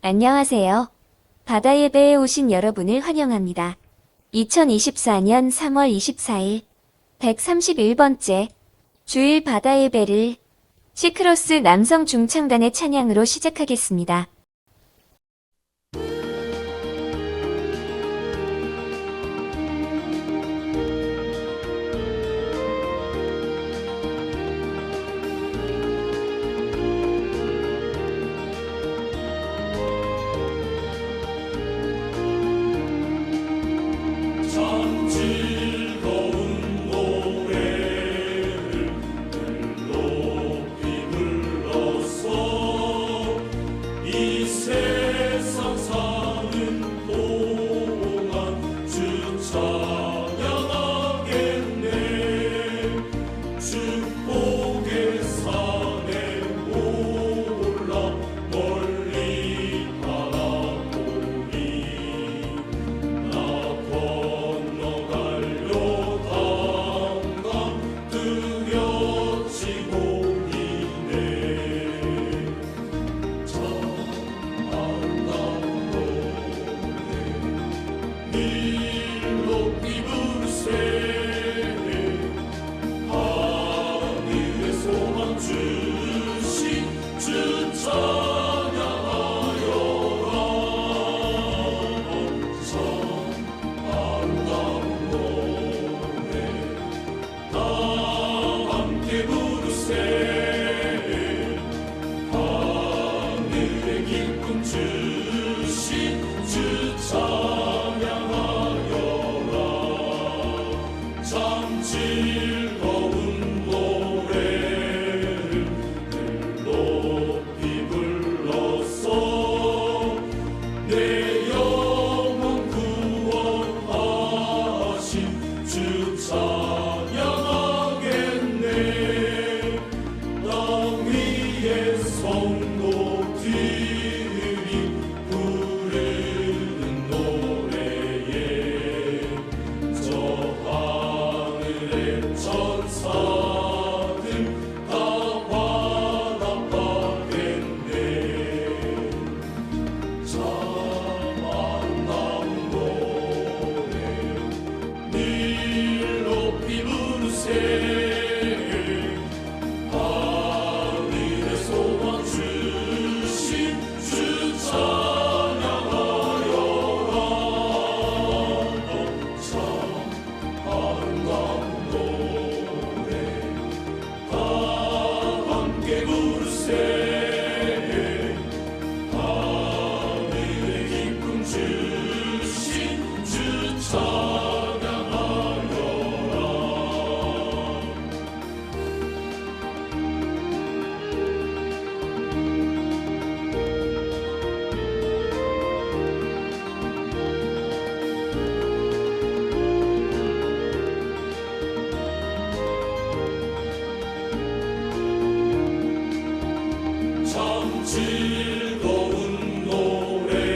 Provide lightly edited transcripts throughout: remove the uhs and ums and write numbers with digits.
안녕하세요. 바다 예배에 오신 여러분을 환영합니다. 2024년 3월 24일 131번째 주일 바다 예배를 시크로스 남성 중창단의 찬양으로 시작하겠습니다. 참 즐거운 노래를 높이 불러서 이 세상 사는 동안 주 찬양하겠네. 축복의 산에 올라 멀리 바라보니 나 건너가려 담강 뚜렷이 보이네. 참 아름다운 노래 늘 높이 부르세. 하늘의 소망 주신 주 찬양하여라. 참 아름다운 노래 다 함께 부르세. 하늘의 기쁨 주신 주 찬양하여라. 참 즐거운 노래를 늘 높이 불러서 내 영혼 구원하신 주 찬양하겠네. 땅 위의 성도들이 부르는 노래에 저 하늘의 천사들 다 화답하겠네. 참 아름다운 노래 늘 높이 부르세. 하늘의 소망 주신 주 찬양하여라. 참 아름다운 노래 다 함께 부르세. 하늘의 기쁨 주신 주 찬양하여라. 참 즐거운 노래를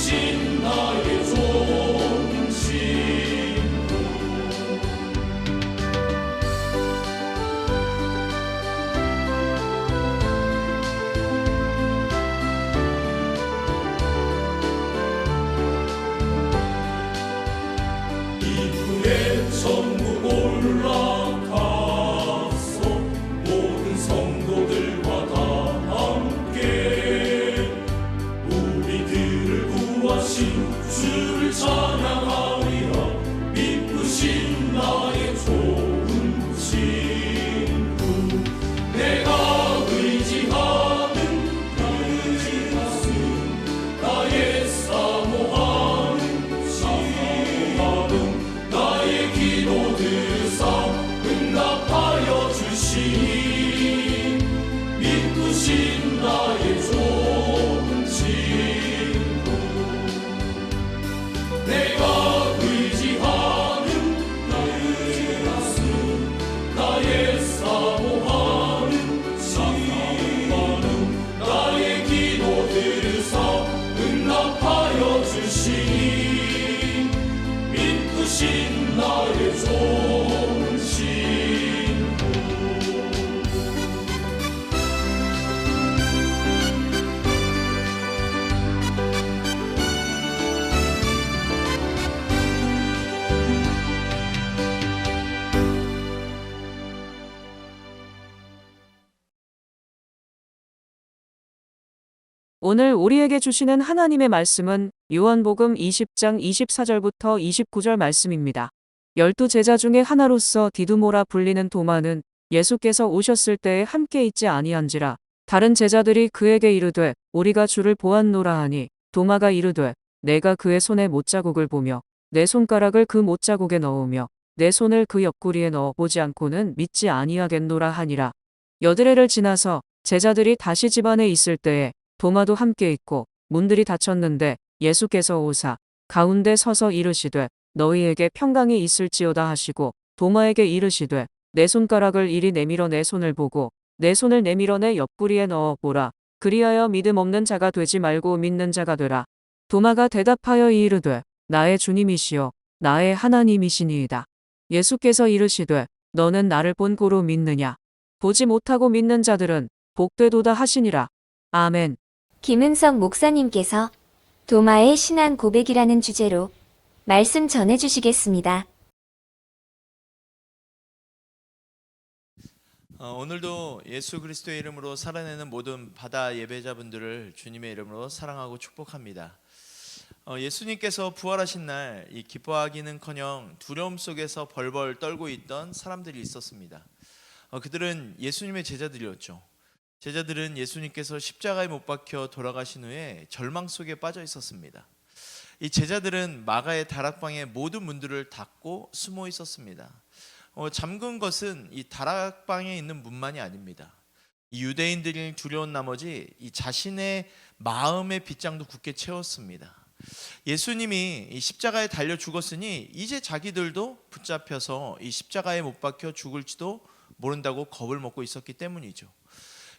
믿으신 나의 좋은 친구. 이후에 천국 올라가서 모든 성도들과 다 함께 우리들을 구하신 주를 찬양하리라. 믿으신 나의 좋은 친구. 내가 의지하는 나의 사모하는 나의 기도 들으사 응답하여 주시니 믿으신 나의 좋은 친구. 내가 의지하는 나의 사모하는 나의 기도 들으사 응답하여 주시니 믿으신 나의 좋은 친구. 오늘 우리에게 주시는 하나님의 말씀은 요한복음 20장 24절부터 29절 말씀입니다. 12제자 중에 하나로서 디두모라 불리는 도마는 예수께서 오셨을 때에 함께 있지 아니한지라. 다른 제자들이 그에게 이르되 우리가 주를 보았노라 하니 도마가 이르되 내가 그의 손에 못자국을 보며 내 손가락을 그 못자국에 넣으며 내 손을 그 옆구리에 넣어 보지 않고는 믿지 아니하겠노라 하니라. 여드레를 지나서 제자들이 다시 집 안에 있을 때에 도마도 함께 있고 문들이 닫혔는데 예수께서 오사 가운데 서서 이르시되 너희에게 평강이 있을지어다 하시고 도마에게 이르시되 내 손가락을 이리 내밀어 내 손을 보고 내 손을 내밀어 내 옆구리에 넣어 보라. 그리하여 믿음 없는 자가 되지 말고 믿는 자가 되라. 도마가 대답하여 이르되 나의 주님이시여 나의 하나님이시니이다. 예수께서 이르시되 너는 나를 본 고로 믿느냐. 보지 못하고 믿는 자들은 복되도다 하시니라. 아멘. 김은석 목사님께서 도마의 신앙 고백이라는 주제로 말씀 전해주시겠습니다. 오늘도 예수 그리스도의 이름으로 살아내는 모든 바다 예배자분들을 주님의 이름으로 사랑하고 축복합니다. 예수님께서 부활하신 날 이 기뻐하기는커녕 두려움 속에서 벌벌 떨고 있던 사람들이 있었습니다. 그들은 예수님의 제자들이었죠. 제자들은 예수님께서 십자가에 못 박혀 돌아가신 후에 절망 속에 빠져 있었습니다. 이 제자들은 마가의 다락방의 모든 문들을 닫고 숨어 있었습니다. 잠근 것은 이 다락방에 있는 문만이 아닙니다. 이 유대인들이 두려운 나머지 이 자신의 마음의 빗장도 굳게 채웠습니다. 예수님이 이 십자가에 달려 죽었으니 이제 자기들도 붙잡혀서 이 십자가에 못 박혀 죽을지도 모른다고 겁을 먹고 있었기 때문이죠.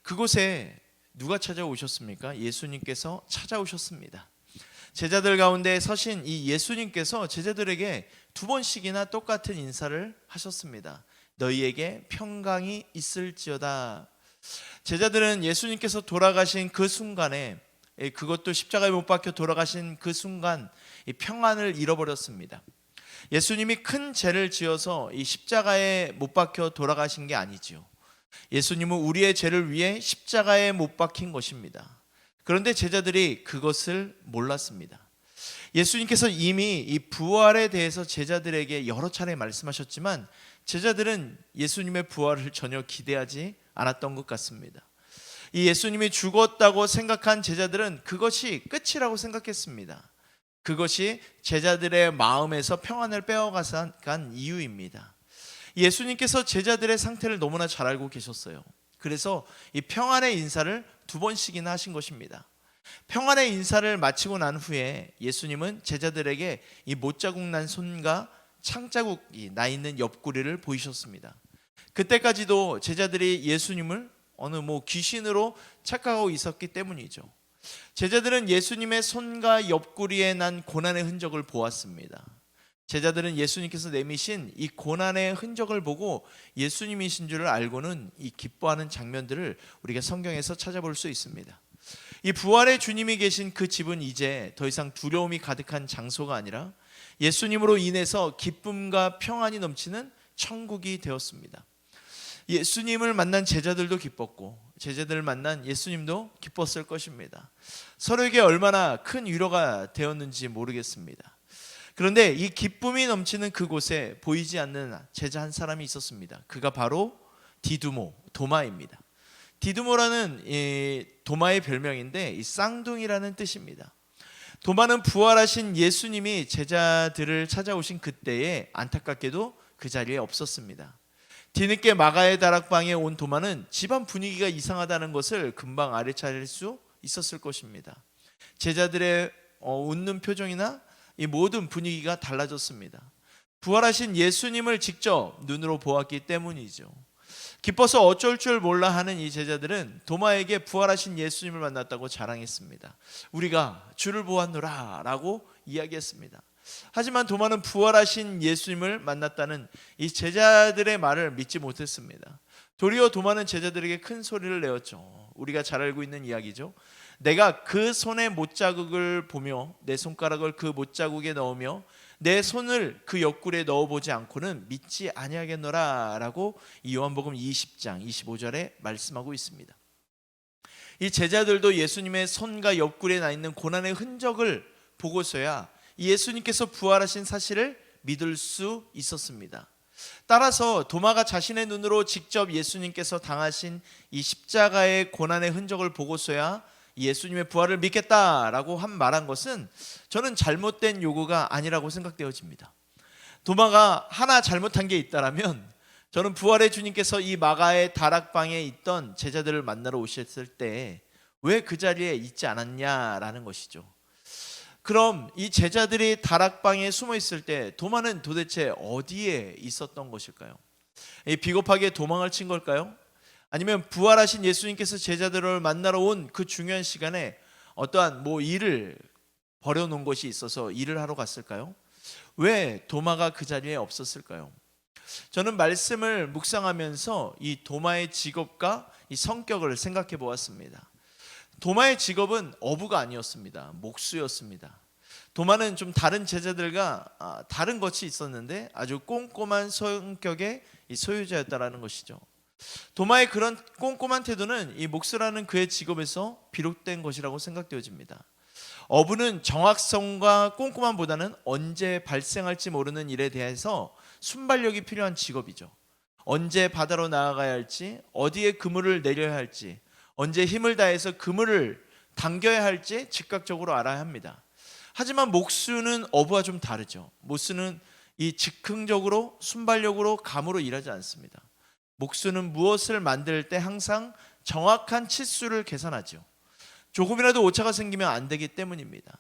그곳에 누가 찾아오셨습니까? 예수님께서 찾아오셨습니다. 제자들 가운데 서신 이 예수님께서 제자들에게 2번씩이나 똑같은 인사를 하셨습니다. 너희에게 평강이 있을지어다. 제자들은 예수님께서 돌아가신 그 순간에, 그것도 십자가에 못 박혀 돌아가신 그 순간 이 평안을 잃어버렸습니다. 예수님이 큰 죄를 지어서 이 십자가에 못 박혀 돌아가신 게 아니지요. 예수님은 우리의 죄를 위해 십자가에 못 박힌 것입니다. 그런데 제자들이 그것을 몰랐습니다. 예수님께서 이미 이 부활에 대해서 제자들에게 여러 차례 말씀하셨지만 제자들은 예수님의 부활을 전혀 기대하지 않았던 것 같습니다. 이 예수님이 죽었다고 생각한 제자들은 그것이 끝이라고 생각했습니다. 그것이 제자들의 마음에서 평안을 빼앗아간 이유입니다. 예수님께서 제자들의 상태를 너무나 잘 알고 계셨어요. 그래서 이 평안의 인사를 2번씩이나 하신 것입니다. 평안의 인사를 마치고 난 후에 예수님은 제자들에게 이 못자국 난 손과 창자국이 나 있는 옆구리를 보이셨습니다. 그때까지도 제자들이 예수님을 어느 귀신으로 착각하고 있었기 때문이죠. 제자들은 예수님의 손과 옆구리에 난 고난의 흔적을 보았습니다. 제자들은 예수님께서 내미신 이 고난의 흔적을 보고 예수님이신 줄을 알고는 이 기뻐하는 장면들을 우리가 성경에서 찾아볼 수 있습니다. 이 부활의 주님이 계신 그 집은 이제 더 이상 두려움이 가득한 장소가 아니라 예수님으로 인해서 기쁨과 평안이 넘치는 천국이 되었습니다. 예수님을 만난 제자들도 기뻤고 제자들을 만난 예수님도 기뻤을 것입니다. 서로에게 얼마나 큰 위로가 되었는지 모르겠습니다. 그런데 이 기쁨이 넘치는 그곳에 보이지 않는 제자 한 사람이 있었습니다. 그가 바로 디두모, 도마입니다. 디두모라는 도마의 별명인데 이 쌍둥이라는 뜻입니다. 도마는 부활하신 예수님이 제자들을 찾아오신 그때에 안타깝게도 그 자리에 없었습니다. 뒤늦게 마가의 다락방에 온 도마는 집안 분위기가 이상하다는 것을 금방 알아차릴 수 있었을 것입니다. 제자들의 웃는 표정이나 이 모든 분위기가 달라졌습니다. 부활하신 예수님을 직접 눈으로 보았기 때문이죠. 기뻐서 어쩔 줄 몰라 하는 이 제자들은 도마에게 부활하신 예수님을 만났다고 자랑했습니다. 우리가 주를 보았노라 라고 이야기했습니다. 하지만 도마는 부활하신 예수님을 만났다는 이 제자들의 말을 믿지 못했습니다. 도리어 도마는 제자들에게 큰 소리를 내었죠. 우리가 잘 알고 있는 이야기죠. 내가 그 손의 못자국을 보며 내 손가락을 그 못자국에 넣으며 내 손을 그 옆구리에 넣어보지 않고는 믿지 아니하겠노라 라고 이 요한복음 20장 25절에 말씀하고 있습니다. 이 제자들도 예수님의 손과 옆구리에 나 있는 고난의 흔적을 보고서야 예수님께서 부활하신 사실을 믿을 수 있었습니다. 따라서 도마가 자신의 눈으로 직접 예수님께서 당하신 이 십자가의 고난의 흔적을 보고서야 예수님의 부활을 믿겠다라고 말한 것은 저는 잘못된 요구가 아니라고 생각되어집니다. 도마가 하나 잘못한 게 있다라면 저는 부활의 주님께서 이 마가의 다락방에 있던 제자들을 만나러 오셨을 때 왜 그 자리에 있지 않았냐라는 것이죠. 그럼 이 제자들이 다락방에 숨어 있을 때 도마는 도대체 어디에 있었던 것일까요? 비겁하게 도망을 친 걸까요? 아니면 부활하신 예수님께서 제자들을 만나러 온 그 중요한 시간에 어떠한 일을 버려놓은 것이 있어서 일을 하러 갔을까요? 왜 도마가 그 자리에 없었을까요? 저는 말씀을 묵상하면서 이 도마의 직업과 이 성격을 생각해 보았습니다. 도마의 직업은 어부가 아니었습니다. 목수였습니다. 도마는 좀 다른 제자들과 다른 것이 있었는데 아주 꼼꼼한 성격의 이 소유자였다라는 것이죠. 도마의 그런 꼼꼼한 태도는 이 목수라는 그의 직업에서 비롯된 것이라고 생각되어집니다. 어부는 정확성과 꼼꼼함보다는 언제 발생할지 모르는 일에 대해서 순발력이 필요한 직업이죠. 언제 바다로 나아가야 할지, 어디에 그물을 내려야 할지, 언제 힘을 다해서 그물을 당겨야 할지 즉각적으로 알아야 합니다. 하지만 목수는 어부와 좀 다르죠. 목수는 이 즉흥적으로 순발력으로 감으로 일하지 않습니다. 목수는 무엇을 만들 때 항상 정확한 치수를 계산하죠. 조금이라도 오차가 생기면 안 되기 때문입니다.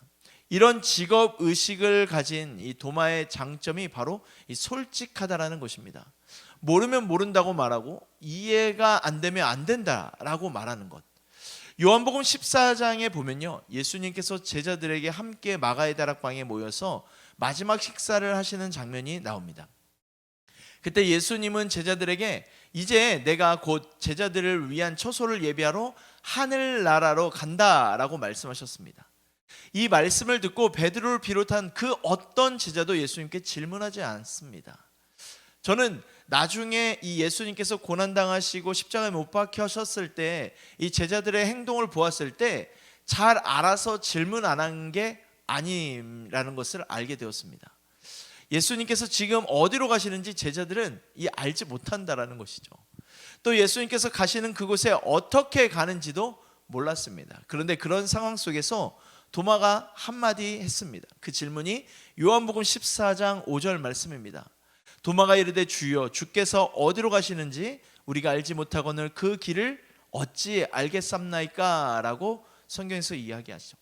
이런 직업 의식을 가진 이 도마의 장점이 바로 이 솔직하다라는 것입니다. 모르면 모른다고 말하고 이해가 안 되면 안 된다라고 말하는 것. 요한복음 14장에 보면요, 예수님께서 제자들에게 함께 마가의 다락방에 모여서 마지막 식사를 하시는 장면이 나옵니다. 그때 예수님은 제자들에게 이제 내가 곧 제자들을 위한 처소를 예비하러 하늘나라로 간다라고 말씀하셨습니다. 이 말씀을 듣고 베드로를 비롯한 그 어떤 제자도 예수님께 질문하지 않습니다. 저는 나중에 이 예수님께서 고난당하시고 십자가에 못 박히셨을 때 이 제자들의 행동을 보았을 때 잘 알아서 질문 안 한 게 아니라는 것을 알게 되었습니다. 예수님께서 지금 어디로 가시는지 제자들은 알지 못한다라는 것이죠. 또 예수님께서 가시는 그곳에 어떻게 가는지도 몰랐습니다. 그런데 그런 상황 속에서 도마가 한마디 했습니다. 그 질문이 요한복음 14장 5절 말씀입니다. 도마가 이르되 주여, 주께서 어디로 가시는지 우리가 알지 못하거늘 그 길을 어찌 알겠삼나이까? 라고 성경에서 이야기하죠.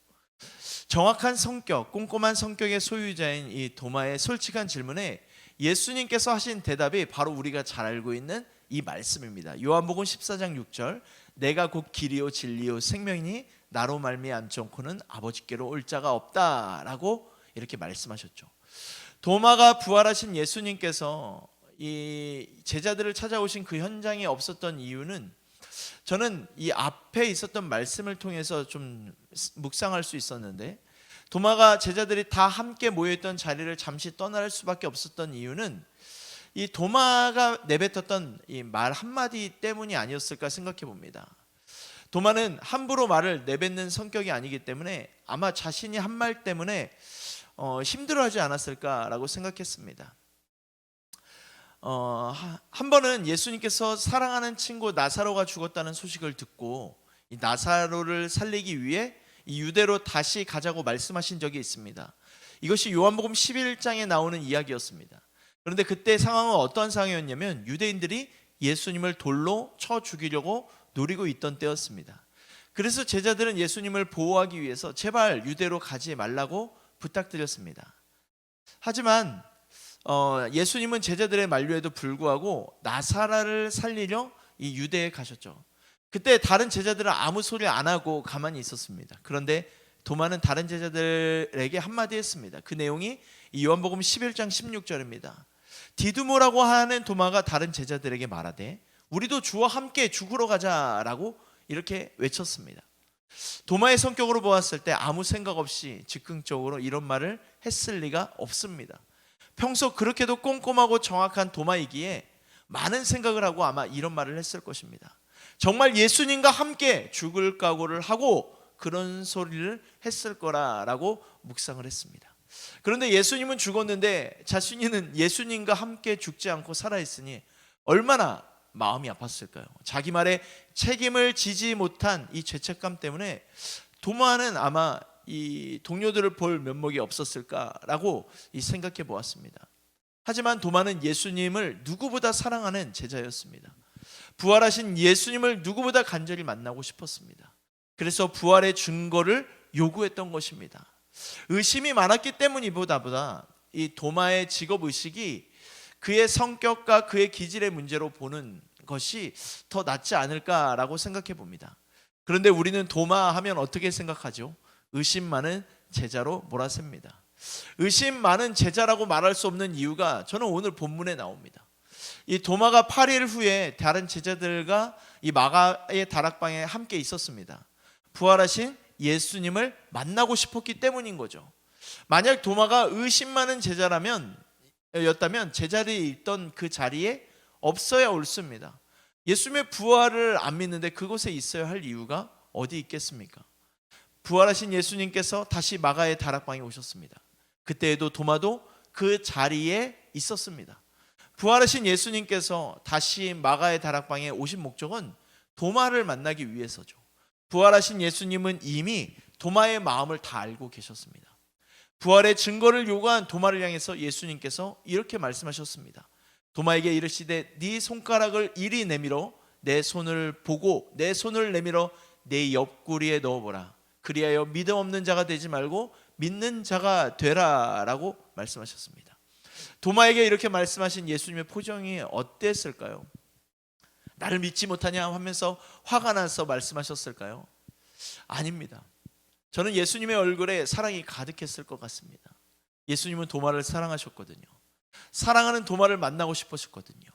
정확한 성격, 꼼꼼한 성격의 소유자인 이 도마의 솔직한 질문에 예수님께서 하신 대답이 바로 우리가 잘 알고 있는 이 말씀입니다. 요한복음 14장 6절, 내가 곧 길이요 진리요 생명이니 나로 말미암지 않고는 아버지께로 올 자가 없다라고 이렇게 말씀하셨죠. 도마가 부활하신 예수님께서 이 제자들을 찾아오신 그 현장에 없었던 이유는 저는 이 앞에 있었던 말씀을 통해서 좀 묵상할 수 있었는데, 도마가 제자들이 다 함께 모여있던 자리를 잠시 떠날 수밖에 없었던 이유는 이 도마가 내뱉었던 이 말 한마디 때문이 아니었을까 생각해 봅니다. 도마는 함부로 말을 내뱉는 성격이 아니기 때문에 아마 자신이 한 말 때문에 힘들어하지 않았을까라고 생각했습니다. 한 번은 예수님께서 사랑하는 친구 나사로가 죽었다는 소식을 듣고 이 나사로를 살리기 위해 이 유대로 다시 가자고 말씀하신 적이 있습니다. 이것이 요한복음 11장에 나오는 이야기였습니다. 그런데 그때 상황은 어떠한 상황이었냐면 유대인들이 예수님을 돌로 쳐 죽이려고 노리고 있던 때였습니다. 그래서 제자들은 예수님을 보호하기 위해서 제발 유대로 가지 말라고 부탁드렸습니다. 하지만 예수님은 제자들의 만류에도 불구하고 나사로를 살리려 이 유대에 가셨죠. 그때 다른 제자들은 아무 소리 안 하고 가만히 있었습니다. 그런데 도마는 다른 제자들에게 한마디 했습니다. 그 내용이 이 요한복음 11장 16절입니다. 디두모라고 하는 도마가 다른 제자들에게 말하되 우리도 주와 함께 죽으러 가자라고 이렇게 외쳤습니다. 도마의 성격으로 보았을 때 아무 생각 없이 즉흥적으로 이런 말을 했을 리가 없습니다. 평소 그렇게도 꼼꼼하고 정확한 도마이기에 많은 생각을 하고 아마 이런 말을 했을 것입니다. 정말 예수님과 함께 죽을 각오를 하고 그런 소리를 했을 거라고 묵상을 했습니다. 그런데 예수님은 죽었는데 자신은 예수님과 함께 죽지 않고 살아있으니 얼마나 마음이 아팠을까요? 자기 말에 책임을 지지 못한 이 죄책감 때문에 도마는 아마 이 동료들을 볼 면목이 없었을까라고 생각해 보았습니다. 하지만 도마는 예수님을 누구보다 사랑하는 제자였습니다. 부활하신 예수님을 누구보다 간절히 만나고 싶었습니다. 그래서 부활의 증거를 요구했던 것입니다. 의심이 많았기 때문이보다 이 도마의 직업의식이 그의 성격과 그의 기질의 문제로 보는 것이 더 낫지 않을까라고 생각해 봅니다. 그런데 우리는 도마 하면 어떻게 생각하죠? 의심 많은 제자로 몰아셉니다. 의심 많은 제자라고 말할 수 없는 이유가 저는 오늘 본문에 나옵니다. 이 도마가 8일 후에 다른 제자들과 이 마가의 다락방에 함께 있었습니다. 부활하신 예수님을 만나고 싶었기 때문인 거죠. 만약 도마가 의심 많은 제자였다면 제자리에 있던 그 자리에 없어야 옳습니다. 예수님의 부활을 안 믿는데 그곳에 있어야 할 이유가 어디 있겠습니까? 부활하신 예수님께서 다시 마가의 다락방에 오셨습니다. 그때에도 도마도 그 자리에 있었습니다. 부활하신 예수님께서 다시 마가의 다락방에 오신 목적은 도마를 만나기 위해서죠. 부활하신 예수님은 이미 도마의 마음을 다 알고 계셨습니다. 부활의 증거를 요구한 도마를 향해서 예수님께서 이렇게 말씀하셨습니다. 도마에게 이르시되 네 손가락을 이리 내밀어 내 손을 보고 내 손을 내밀어 내 옆구리에 넣어보라. 그리하여 믿음 없는 자가 되지 말고 믿는 자가 되라라고 말씀하셨습니다. 도마에게 이렇게 말씀하신 예수님의 표정이 어땠을까요? 나를 믿지 못하냐 하면서 화가 나서 말씀하셨을까요? 아닙니다. 저는 예수님의 얼굴에 사랑이 가득했을 것 같습니다. 예수님은 도마를 사랑하셨거든요. 사랑하는 도마를 만나고 싶으셨거든요.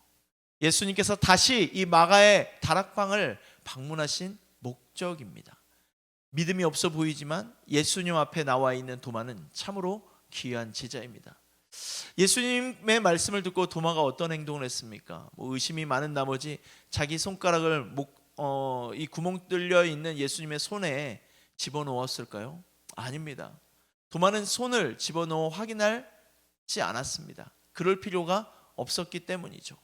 예수님께서 다시 이 마가의 다락방을 방문하신 목적입니다. 믿음이 없어 보이지만 예수님 앞에 나와 있는 도마는 참으로 귀한 제자입니다. 예수님의 말씀을 듣고 도마가 어떤 행동을 했습니까? 의심이 많은 나머지 자기 손가락을 이 구멍 뚫려 있는 예수님의 손에 집어넣었을까요? 아닙니다. 도마는 손을 집어넣어 확인하지 않았습니다. 그럴 필요가 없었기 때문이죠.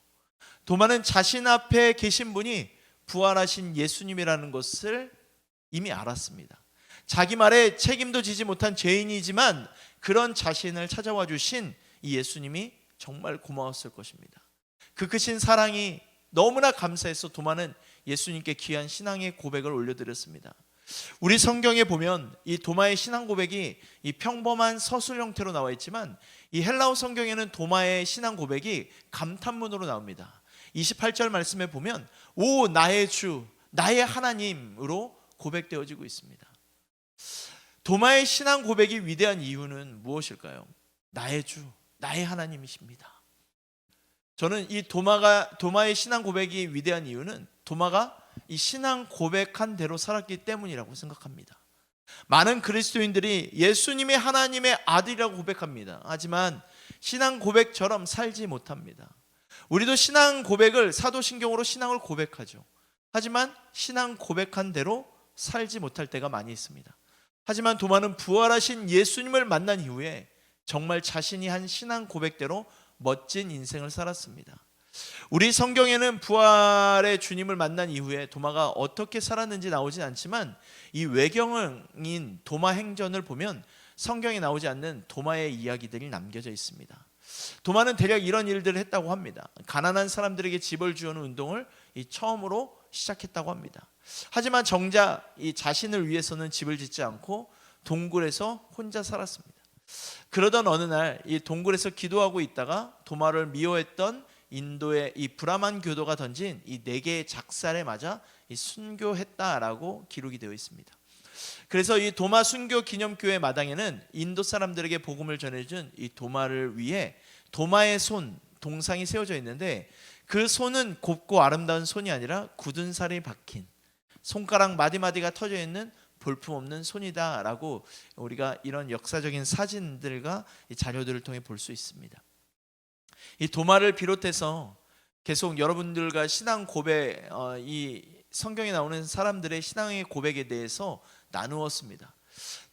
도마는 자신 앞에 계신 분이 부활하신 예수님이라는 것을 이미 알았습니다. 자기 말에 책임도 지지 못한 죄인이지만 그런 자신을 찾아와 주신 이 예수님이 정말 고마웠을 것입니다. 그 크신 사랑이 너무나 감사해서 도마는 예수님께 귀한 신앙의 고백을 올려드렸습니다. 우리 성경에 보면 이 도마의 신앙 고백이 이 평범한 서술 형태로 나와 있지만 이 헬라어 성경에는 도마의 신앙 고백이 감탄문으로 나옵니다. 28절 말씀에 보면 오 나의 주 나의 하나님으로 고백되어지고 있습니다. 도마의 신앙 고백이 위대한 이유는 무엇일까요? 나의 주, 나의 하나님이십니다. 저는 이 도마의 신앙 고백이 위대한 이유는 도마가 이 신앙 고백한 대로 살았기 때문이라고 생각합니다. 많은 그리스도인들이 예수님이 하나님의 아들이라고 고백합니다. 하지만 신앙 고백처럼 살지 못합니다. 우리도 신앙 고백을 사도신경으로 신앙을 고백하죠. 하지만 신앙 고백한 대로 살지 못할 때가 많이 있습니다. 하지만 도마는 부활하신 예수님을 만난 이후에 정말 자신이 한 신앙 고백대로 멋진 인생을 살았습니다. 우리 성경에는 부활의 주님을 만난 이후에 도마가 어떻게 살았는지 나오진 않지만 이 외경인 도마 행전을 보면 성경에 나오지 않는 도마의 이야기들이 남겨져 있습니다. 도마는 대략 이런 일들을 했다고 합니다. 가난한 사람들에게 집을 주는 운동을 처음으로 시작했다고 합니다. 하지만 정작 이 자신을 위해서는 집을 짓지 않고 동굴에서 혼자 살았습니다. 그러던 어느 날 이 동굴에서 기도하고 있다가 도마를 미워했던 인도의 이 브라만 교도가 던진 이 4개의 작살에 맞아 순교했다라고 기록이 되어 있습니다. 그래서 이 도마 순교 기념교회 마당에는 인도 사람들에게 복음을 전해준 이 도마를 위해 도마의 손 동상이 세워져 있는데 그 손은 곱고 아름다운 손이 아니라 굳은 살이 박힌 손가락 마디마디가 터져 있는 볼품없는 손이다라고 우리가 이런 역사적인 사진들과 자료들을 통해 볼 수 있습니다. 이 도마를 비롯해서 계속 여러분들과 신앙 고백, 이 성경에 나오는 사람들의 신앙의 고백에 대해서 나누었습니다.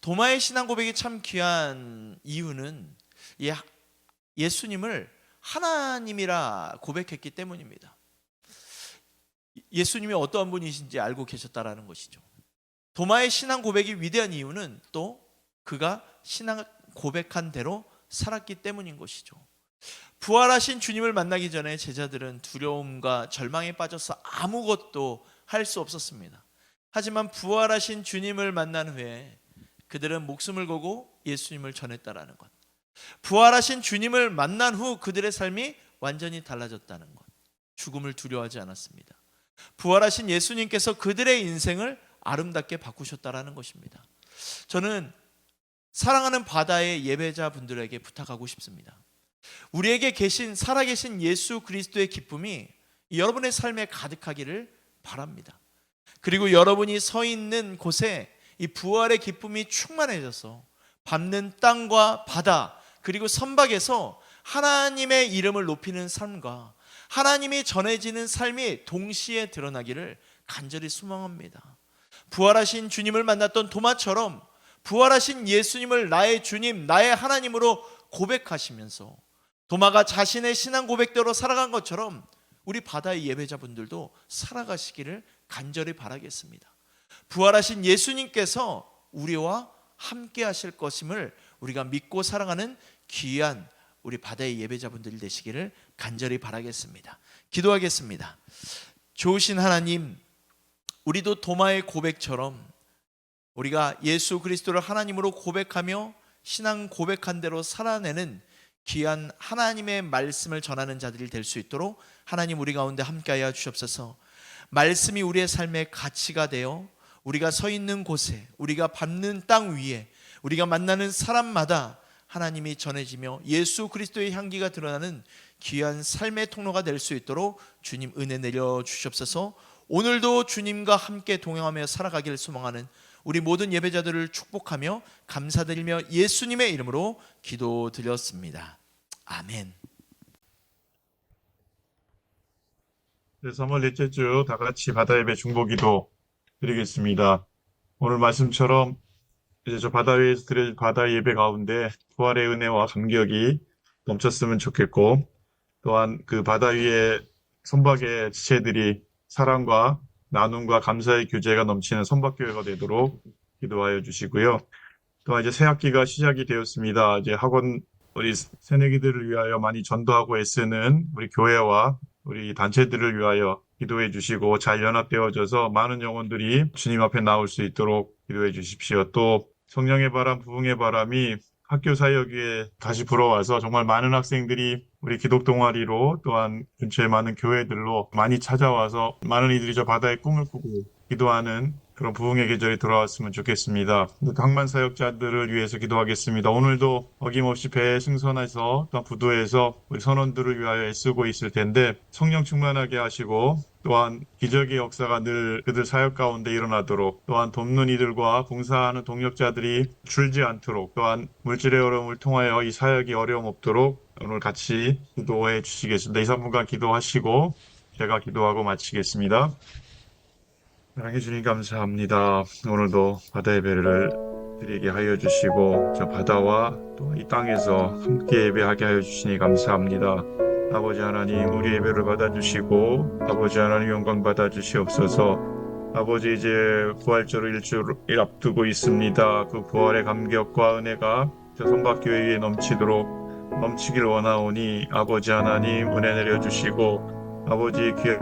도마의 신앙 고백이 참 귀한 이유는 예수님을 하나님이라 고백했기 때문입니다. 예수님이 어떠한 분이신지 알고 계셨다라는 것이죠. 도마의 신앙 고백이 위대한 이유는 또 그가 신앙 고백한 대로 살았기 때문인 것이죠. 부활하신 주님을 만나기 전에 제자들은 두려움과 절망에 빠져서 아무것도 할 수 없었습니다. 하지만 부활하신 주님을 만난 후에 그들은 목숨을 걸고 예수님을 전했다라는 것, 부활하신 주님을 만난 후 그들의 삶이 완전히 달라졌다는 것, 죽음을 두려워하지 않았습니다. 부활하신 예수님께서 그들의 인생을 아름답게 바꾸셨다라는 것입니다. 저는 사랑하는 바다의 예배자분들에게 부탁하고 싶습니다. 우리에게 살아계신 예수 그리스도의 기쁨이 여러분의 삶에 가득하기를 바랍니다. 그리고 여러분이 서 있는 곳에 이 부활의 기쁨이 충만해져서 밟는 땅과 바다 그리고 선박에서 하나님의 이름을 높이는 삶과 하나님이 전해지는 삶이 동시에 드러나기를 간절히 소망합니다. 부활하신 주님을 만났던 도마처럼 부활하신 예수님을 나의 주님, 나의 하나님으로 고백하시면서 도마가 자신의 신앙 고백대로 살아간 것처럼 우리 바다의 예배자분들도 살아가시기를 간절히 바라겠습니다. 부활하신 예수님께서 우리와 함께 하실 것임을 우리가 믿고 사랑하는 귀한 우리 바다의 예배자분들이 되시기를 간절히 바라겠습니다. 기도하겠습니다. 좋으신 하나님, 우리도 도마의 고백처럼 우리가 예수 그리스도를 하나님으로 고백하며 신앙 고백한 대로 살아내는 귀한 하나님의 말씀을 전하는 자들이 될 수 있도록 하나님 우리 가운데 함께하여 주옵소서. 말씀이 우리의 삶의 가치가 되어 우리가 서 있는 곳에, 우리가 밟는 땅 위에, 우리가 만나는 사람마다 하나님이 전해지며 예수 그리스도의 향기가 드러나는 귀한 삶의 통로가 될 수 있도록 주님 은혜 내려 주시옵소서. 오늘도 주님과 함께 동행하며 살아가기를 소망하는 우리 모든 예배자들을 축복하며 감사드리며 예수님의 이름으로 기도드렸습니다. 아멘. 네, 3월 넷째 주 다 같이 바다 예배 중보기도 드리겠습니다. 오늘 말씀처럼 이제 저 바다 위에서 드릴 바다 예배 가운데 부활의 은혜와 감격이 넘쳤으면 좋겠고, 또한 그 바다 위에 선박의 지체들이 사랑과 나눔과 감사의 교제가 넘치는 선박교회가 되도록 기도하여 주시고요. 또한 이제 새 학기가 시작이 되었습니다. 이제 학원 우리 새내기들을 위하여 많이 전도하고 애쓰는 우리 교회와 우리 단체들을 위하여 기도해 주시고 잘 연합되어져서 많은 영혼들이 주님 앞에 나올 수 있도록 기도해 주십시오. 또 성령의 바람, 부흥의 바람이 학교 사역에 다시 불어와서 정말 많은 학생들이 우리 기독 동아리로 또한 근처의 많은 교회들로 많이 찾아와서 많은 이들이 저 바다의 꿈을 꾸고 기도하는 그런 부흥의 계절이 돌아왔으면 좋겠습니다. 항만 사역자들을 위해서 기도하겠습니다. 오늘도 어김없이 배에 승선해서 또 부두에서 우리 선원들을 위하여 애쓰고 있을 텐데 성령 충만하게 하시고 또한 기적의 역사가 늘 그들 사역 가운데 일어나도록 또한 돕는 이들과 봉사하는 동역자들이 줄지 않도록 또한 물질의 어려움을 통하여 이 사역이 어려움 없도록 오늘 같이 기도해 주시겠습니다. 2, 3분간 기도하시고 제가 기도하고 마치겠습니다. 사랑해 주님 감사합니다. 오늘도 바다 예배를 드리게 하여 주시고 저 바다와 또 이 땅에서 함께 예배하게 하여 주시니 감사합니다. 아버지 하나님 우리 예배를 받아주시고 아버지 하나님 영광 받아주시옵소서. 아버지 이제 부활절을 일주일 앞두고 있습니다. 그 부활의 감격과 은혜가 저 손박교회 위에 넘치길 원하오니 아버지 하나님 은혜 내려주시고 아버지 귀에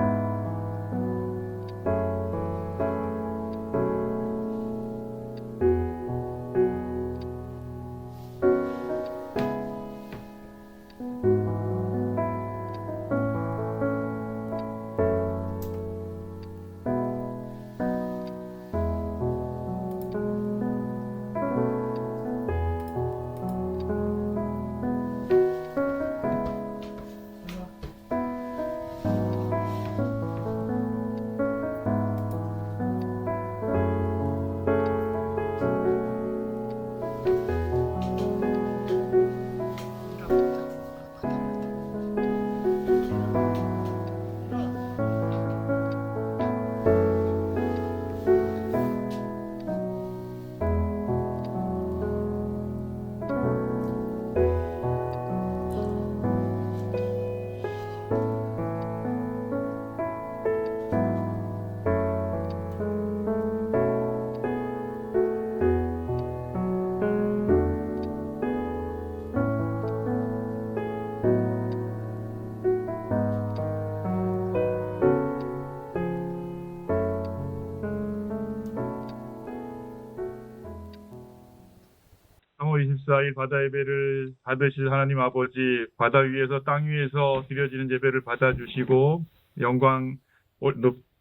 (3월 24일) 바다 예배를 받으실 하나님 아버지, 바다 위에서 땅 위에서 드려지는 예배를 받아주시고 영광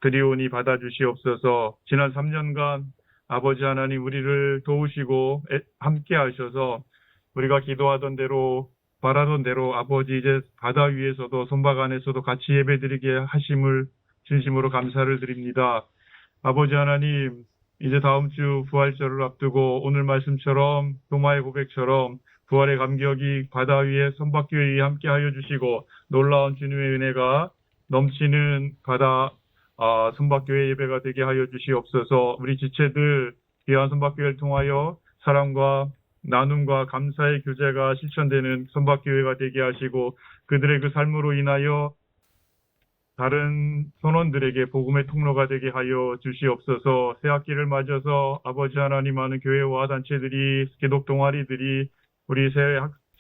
드리오니 받아주시옵소서. 지난 3년간 아버지 하나님 우리를 도우시고 함께 하셔서 우리가 기도하던 대로 바라던 대로 아버지 이제 바다 위에서도 선박 안에서도 같이 예배드리게 하심을 진심으로 감사를 드립니다. 아버지 하나님 이제 다음 주 부활절을 앞두고 오늘 말씀처럼 도마의 고백처럼 부활의 감격이 바다 위에 선박교회 위에 함께하여 주시고 놀라운 주님의 은혜가 넘치는 바다 선박교회 예배가 되게 하여 주시옵소서. 우리 지체들 귀한 선박교회를 통하여 사랑과 나눔과 감사의 교제가 실천되는 선박교회가 되게 하시고 그들의 그 삶으로 인하여 다른 선원들에게 복음의 통로가 되게 하여 주시옵소서. 새학기를 맞아서 아버지 하나님 많은 교회와 단체들이 기독 동아리들이 우리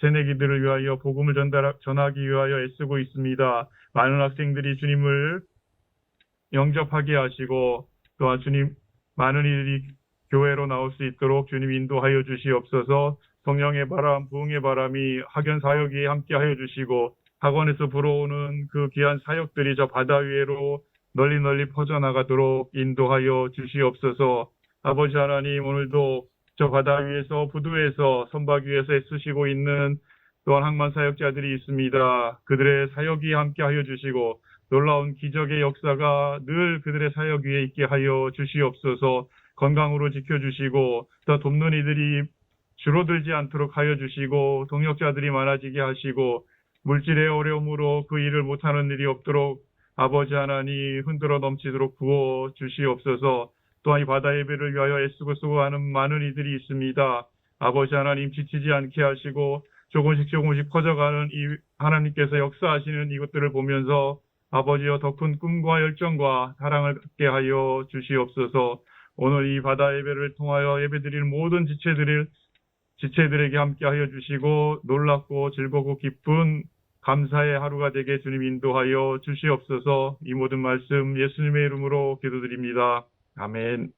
새내기들을 위하여 복음을 전하기 위하여 애쓰고 있습니다. 많은 학생들이 주님을 영접하게 하시고 또한 주님 많은 이들이 교회로 나올 수 있도록 주님 인도하여 주시옵소서. 성령의 바람, 부흥의 바람이 학연 사역에 함께하여 주시고 학원에서 불어오는 그 귀한 사역들이 저 바다 위로 널리 퍼져나가도록 인도하여 주시옵소서. 아버지 하나님 오늘도 저 바다 위에서 부두에서 선박 위에서 애쓰시고 있는 또한 항만 사역자들이 있습니다. 그들의 사역이 함께하여 주시고 놀라운 기적의 역사가 늘 그들의 사역 위에 있게 하여 주시옵소서. 건강으로 지켜주시고 더 돕는 이들이 줄어들지 않도록 하여 주시고 동역자들이 많아지게 하시고 물질의 어려움으로 그 일을 못하는 일이 없도록 아버지 하나님 흔들어 넘치도록 부어 주시옵소서. 또한 이 바다 예배를 위하여 애쓰고 수고하는 많은 이들이 있습니다. 아버지 하나님 지치지 않게 하시고 조금씩 퍼져가는 이 하나님께서 역사하시는 이것들을 보면서 아버지여 더 큰 꿈과 열정과 사랑을 갖게 하여 주시옵소서. 오늘 이 바다 예배를 통하여 예배드릴 모든 지체들에게 함께 하여 주시고 놀랍고 즐겁고 기쁜 감사의 하루가 되게 주님 인도하여 주시옵소서. 이 모든 말씀 예수님의 이름으로 기도드립니다. 아멘.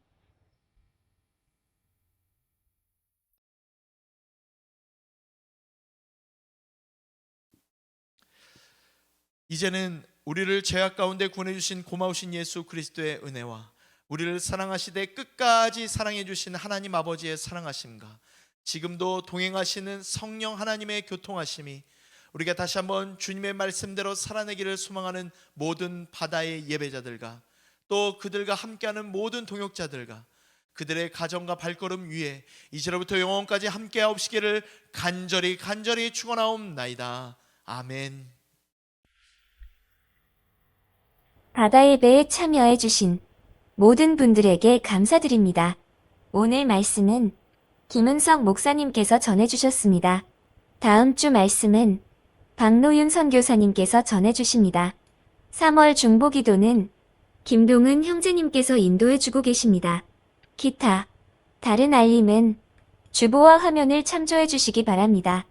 이제는 우리를 죄악 가운데 구원해 주신 고마우신 예수 그리스도의 은혜와 우리를 사랑하시되 끝까지 사랑해 주신 하나님 아버지의 사랑하심과 지금도 동행하시는 성령 하나님의 교통하심이 우리가 다시 한번 주님의 말씀대로 살아내기를 소망하는 모든 바다의 예배자들과 또 그들과 함께하는 모든 동역자들과 그들의 가정과 발걸음 위에 이제로부터 영원까지 함께하옵시기를 간절히 축원하옵나이다. 아멘. 바다 예배에 참여해 주신 모든 분들에게 감사드립니다. 오늘 말씀은 김은석 목사님께서 전해주셨습니다. 다음 주 말씀은 박노윤 선교사님께서 전해주십니다. 3월 중보기도는 김동은 형제님께서 인도해주고 계십니다. 기타, 다른 알림은 주보와 화면을 참조해 주시기 바랍니다.